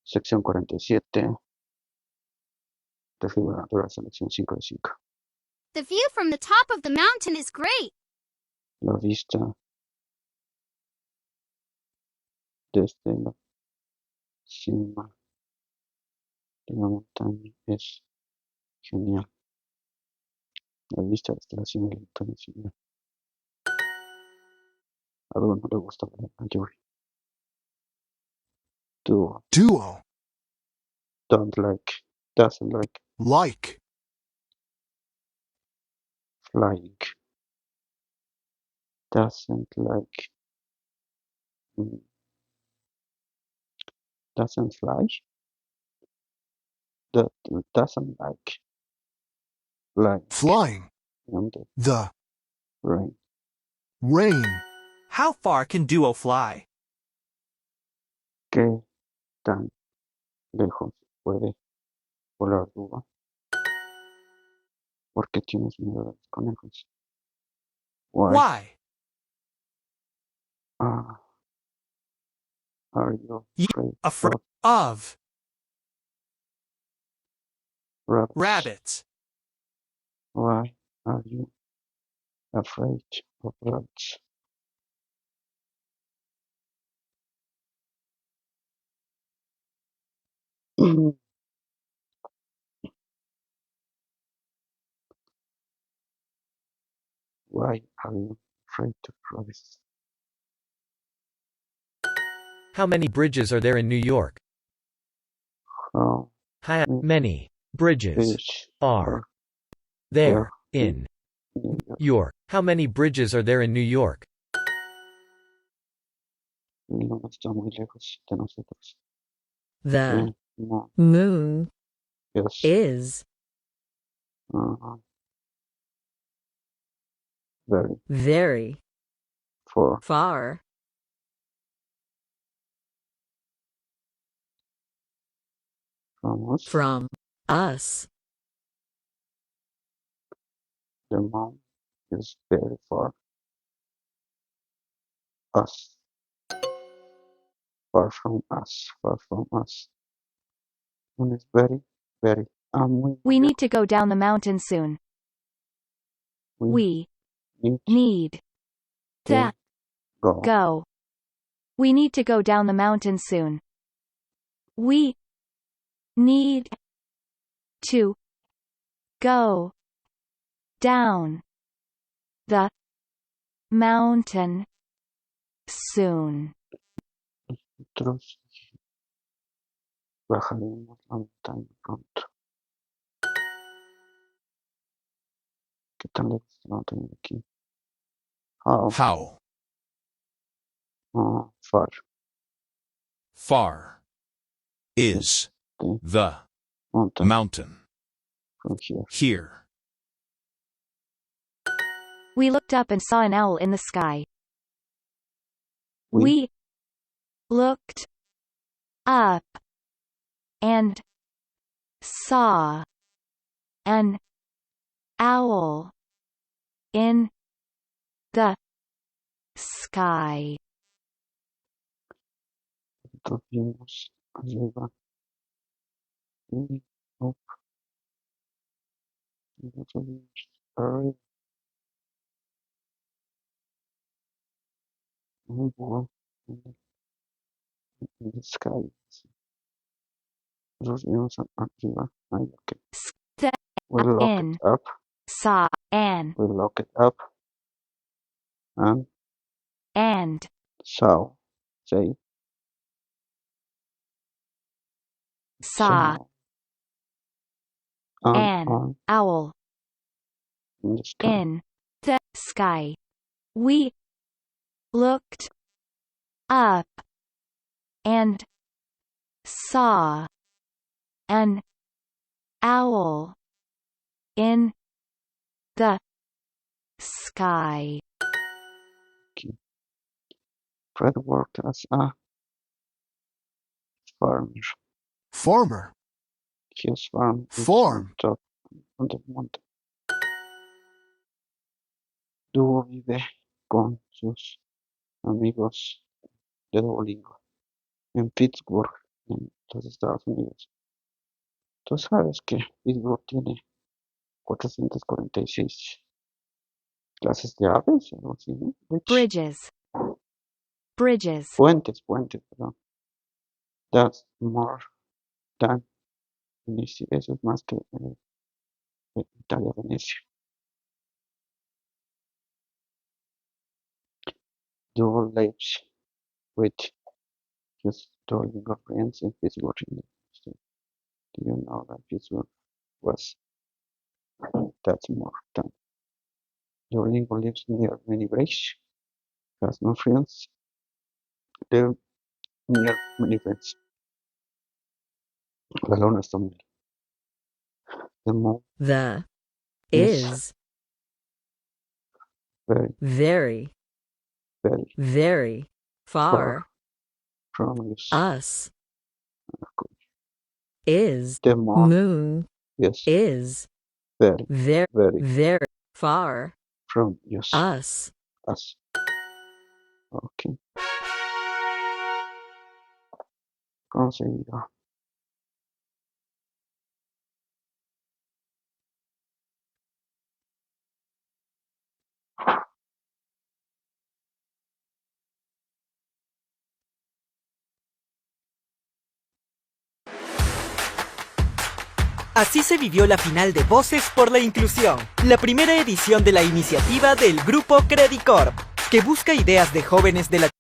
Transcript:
Sección 47 de figura naturaleza, lección 5 de 5. The view from the top of the mountain is great. La vista desde la cima de la montaña es genial. La vista desde la cima de la montaña es genial. A alguno no le gusta ver la lluvia. Duo. Don't like. Doesn't like. Like. Flying. Doesn't like. Doesn't fly. Doesn't like. Flying. And The rain. rain. How far can Duo fly? ¿Qué tan lejos puede volar Duo? ¿Por qué tienes miedo de los conejos? Why? Are you Afraid of of rabbits? rabbits. Why are you afraid of rabbits? Why are you afraid of rabbits? How many bridges are there in New York? How How many bridges fish are there in New York? York? How many bridges are there in New York? No está muy lejos de nosotros. The No moon es is very very far far from us. from us. The moon is very far. Us. Far from us. Far from us. Moon is very, very. Muy We need lejos. to go down the mountain soon. We need need to to go go. We need to go down the mountain soon. We need to go down the mountain soon. Nosotros bajaremos la montaña pronto. ¿Qué tan lejos está la montaña de aquí? How How far far is the the mountain mountain from here? here? We looked up and saw an owl in the sky. We We looked up and saw an owl in the sky. nosotros vimos arriba y up. Nosotros vimos arriba and up in the sky. Nosotros vimos arriba. Ahí, okay. We look in. it up. Saw an We look it up and and say saw an on owl in the sky. in the sky. We looked up and saw an owl in the sky. Fred worked as a farmer. Farmer. His farm is Farm. on top of the mountain. Duo vive con sus amigos de Duolingo en Pittsburgh, en los Estados Unidos. Tú sabes que Pittsburgh tiene 446 clases de aves, algo así, ¿no? Bridges. Bridges. Puentes, perdón. That's more than Venecia. Eso es más que Italia, Venecia. Duo lives with his Duolingo friends in Pittsburgh. Do you know that Pittsburgh was that's more than Duolingo lives near many bridges, has no friends, live near many friends. La luna está muy. The moon The is is very, very, very very far from us. us. Is The moon moon is is very, very, very very far from us. us. Ok. ¿Cómo se dirá? Así se vivió la final de Voces por la Inclusión, la primera edición de la iniciativa del Grupo Credicorp, que busca ideas de jóvenes de la